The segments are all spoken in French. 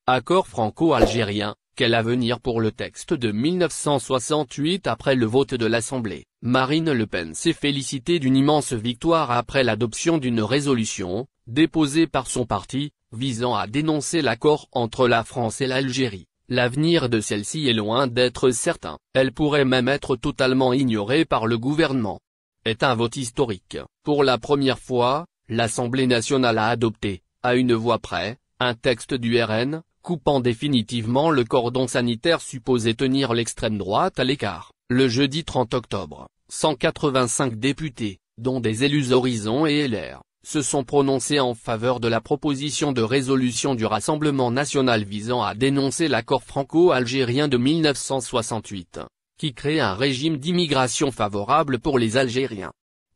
Accord franco-algérien, quel avenir pour le texte de 1968? Après le vote de l'Assemblée, Marine Le Pen s'est félicitée d'une immense victoire après l'adoption d'une résolution, déposée par son parti, visant à dénoncer l'accord entre la France et l'Algérie. L'avenir de celle-ci est loin d'être certain, elle pourrait même être totalement ignorée par le gouvernement. Est un vote historique. Pour la première fois, l'Assemblée nationale a adopté, à une voix près, un texte du RN, coupant définitivement le cordon sanitaire supposé tenir l'extrême droite à l'écart. Le jeudi 30 octobre, 185 députés, dont des élus Horizon et LR, se sont prononcés en faveur de la proposition de résolution du Rassemblement national visant à dénoncer l'accord franco-algérien de 1968, qui crée un régime d'immigration favorable pour les Algériens.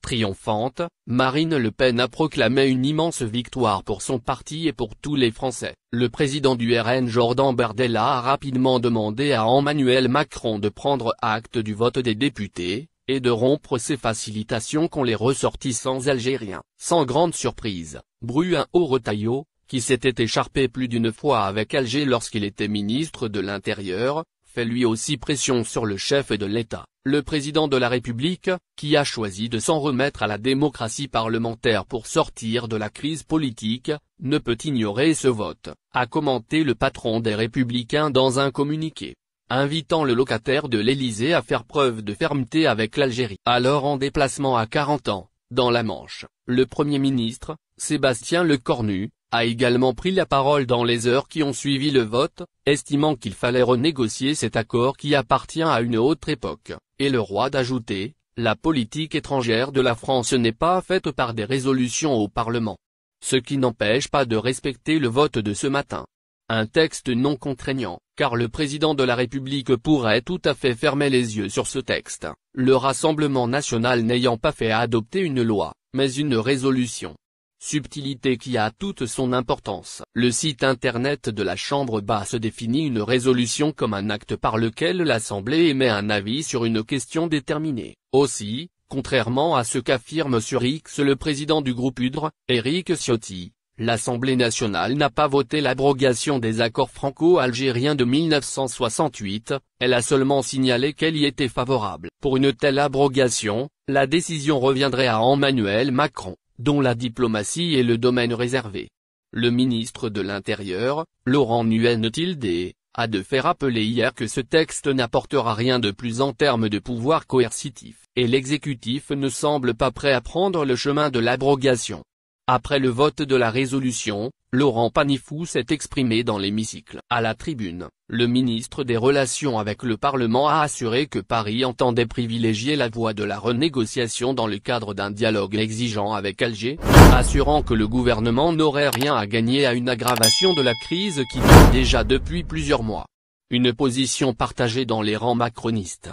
Triomphante, Marine Le Pen a proclamé une immense victoire pour son parti et pour tous les Français. Le président du RN Jordan Bardella a rapidement demandé à Emmanuel Macron de prendre acte du vote des députés, et de rompre ces facilitations qu'ont les ressortissants algériens. Sans grande surprise, Bruno Retailleau, qui s'était écharpé plus d'une fois avec Alger lorsqu'il était ministre de l'Intérieur, fait lui aussi pression sur le chef de l'État. Le président de la République, qui a choisi de s'en remettre à la démocratie parlementaire pour sortir de la crise politique, ne peut ignorer ce vote, a commenté le patron des Républicains dans un communiqué, invitant le locataire de l'Élysée à faire preuve de fermeté avec l'Algérie. Alors en déplacement à 40 ans, dans la Manche, le Premier ministre, Sébastien Lecornu, a également pris la parole dans les heures qui ont suivi le vote, estimant qu'il fallait renégocier cet accord qui appartient à une autre époque, et le roi d'ajouter, la politique étrangère de la France n'est pas faite par des résolutions au Parlement. Ce qui n'empêche pas de respecter le vote de ce matin. Un texte non contraignant, car le président de la République pourrait tout à fait fermer les yeux sur ce texte, le Rassemblement national n'ayant pas fait adopter une loi, mais une résolution. Subtilité qui a toute son importance. Le site internet de la Chambre basse définit une résolution comme un acte par lequel l'Assemblée émet un avis sur une question déterminée. Aussi, contrairement à ce qu'affirme sur X le président du groupe UDR, Éric Ciotti, l'Assemblée nationale n'a pas voté l'abrogation des accords franco-algériens de 1968, elle a seulement signalé qu'elle y était favorable. Pour une telle abrogation, la décision reviendrait à Emmanuel Macron, dont la diplomatie est le domaine réservé. Le ministre de l'Intérieur, Laurent Nunez, a de fait rappeler hier que ce texte n'apportera rien de plus en termes de pouvoir coercitif, et l'exécutif ne semble pas prêt à prendre le chemin de l'abrogation. Après le vote de la résolution, Laurent Panifou s'est exprimé dans l'hémicycle. À la tribune, le ministre des Relations avec le Parlement a assuré que Paris entendait privilégier la voie de la renégociation dans le cadre d'un dialogue exigeant avec Alger, assurant que le gouvernement n'aurait rien à gagner à une aggravation de la crise qui dure déjà depuis plusieurs mois. Une position partagée dans les rangs macronistes.